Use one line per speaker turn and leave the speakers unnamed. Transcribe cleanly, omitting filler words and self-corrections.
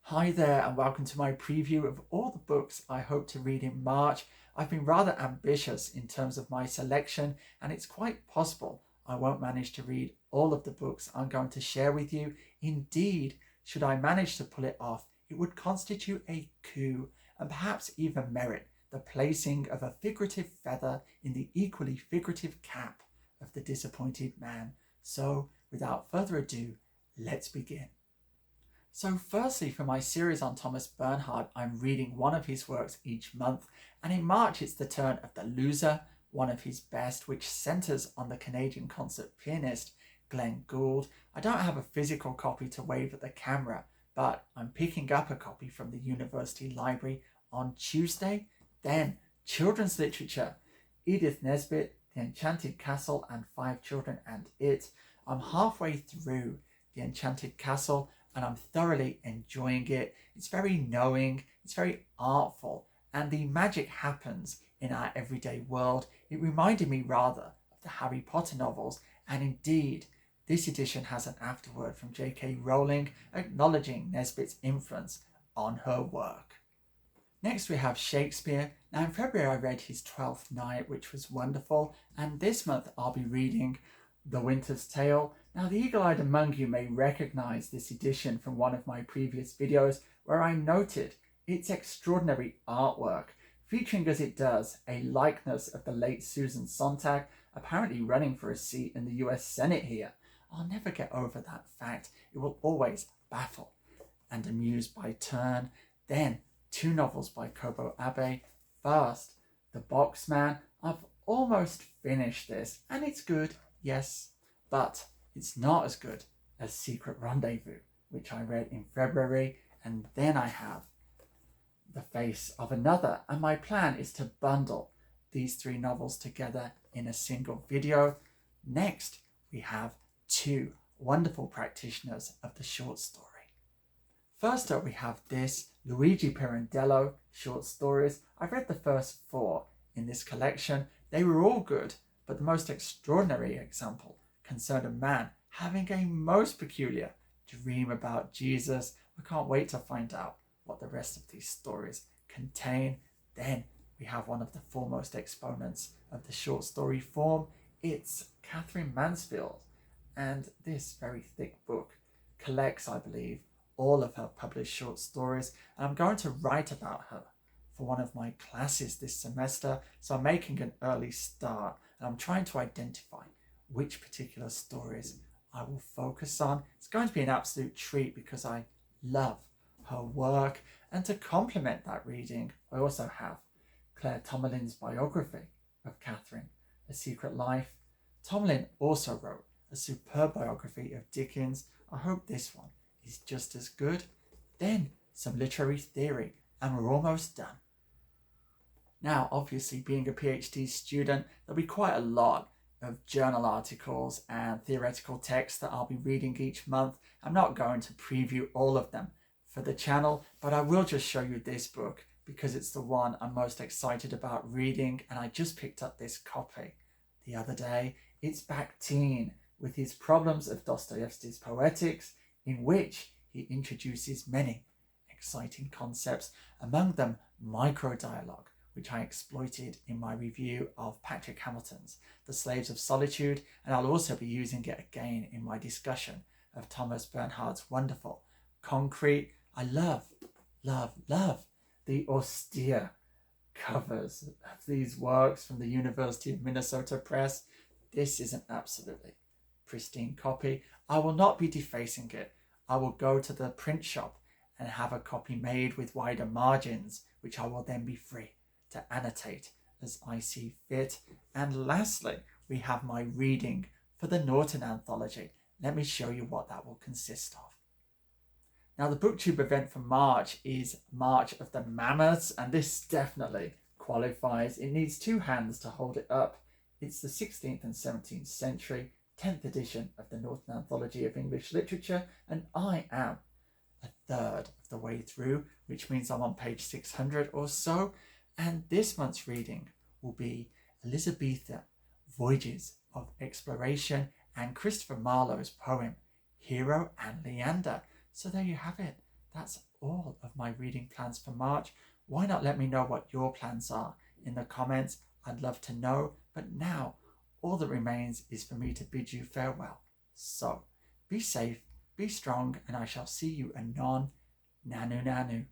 Hi there and welcome to my preview of all the books I hope to read in March. I've been rather ambitious in terms of my selection and it's quite possible I won't manage to read all of the books I'm going to share with you. Indeed, should I manage to pull it off, it would constitute a coup and perhaps even merit the placing of a figurative feather in the equally figurative cap of the disappointed man. So, without further ado, let's begin. So firstly, for my series on Thomas Bernhard, I'm reading one of his works each month, and in March it's the turn of The Loser, one of his best, which centres on the Canadian concert pianist Glenn Gould. I don't have a physical copy to wave at the camera, but I'm picking up a copy from the University Library on Tuesday. Then, children's literature, Edith Nesbit, The Enchanted Castle and Five Children and It. I'm halfway through The Enchanted Castle, and I'm thoroughly enjoying it. It's very knowing, it's very artful, and the magic happens in our everyday world. It reminded me rather of the Harry Potter novels, and indeed, this edition has an afterword from J.K. Rowling acknowledging Nesbit's influence on her work. Next we have Shakespeare. Now in February I read his 12th Night, which was wonderful, and this month I'll be reading The Winter's Tale. Now the eagle-eyed among you may recognise this edition from one of my previous videos where I noted its extraordinary artwork, featuring as it does a likeness of the late Susan Sontag, apparently running for a seat in the US Senate here. I'll never get over that fact. It will always baffle and amuse by turn. Then two novels by Kobo. First, The Boxman. I've almost finished this and it's good, yes, but it's not as good as Secret Rendezvous, which I read in February, and then I have The Face of Another, and my plan is to bundle these three novels together in a single video. Next, we have two wonderful practitioners of the short story. First up, we have this Luigi Pirandello short stories. I've read the first four in this collection. They were all good, but the most extraordinary example concerned a man having a most peculiar dream about Jesus. I can't wait to find out what the rest of these stories contain. Then we have one of the foremost exponents of the short story form. It's Katherine Mansfield, and this very thick book collects, I believe, all of her published short stories, and I'm going to write about her for one of my classes this semester, so I'm making an early start and I'm trying to identify which particular stories I will focus on. It's going to be an absolute treat because I love her work, and to complement that reading I also have Claire Tomalin's biography of Katherine, A Secret Life. Tomalin also wrote a superb biography of Dickens. I hope this one is just as good. Then some literary theory, and we're almost done. Now, obviously, being a PhD student, there'll be quite a lot of journal articles and theoretical texts that I'll be reading each month. I'm not going to preview all of them for the channel, but I will just show you this book because it's the one I'm most excited about reading, and I just picked up this copy the other day. It's Bakhtin with his Problems of Dostoyevsky's Poetics, in which he introduces many exciting concepts, among them micro-dialog, which I exploited in my review of Patrick Hamilton's The Slaves of Solitude, and I'll also be using it again in my discussion of Thomas Bernhard's wonderful concrete. I love the austere covers of these works from the University of Minnesota Press. This is an absolutely pristine copy. I will not be defacing it. I will go to the print shop and have a copy made with wider margins, which I will then be free to annotate as I see fit. And lastly, we have my reading for the Norton Anthology. Let me show you what that will consist of. Now, the booktube event for March is March of the Mammoths, and this definitely qualifies. It needs two hands to hold it up. It's the 16th and 17th century, 10th edition of the Norton Anthology of English Literature, and I am a third of the way through, which means I'm on page 600 or so. And this month's reading will be Elizabethan Voyages of Exploration and Christopher Marlowe's poem Hero and Leander. So there you have it, that's all of my reading plans for March. Why not let me know what your plans are in the comments? I'd love to know. But now, all that remains is for me to bid you farewell. So, be safe, be strong, and I shall see you anon. Nanu nanu.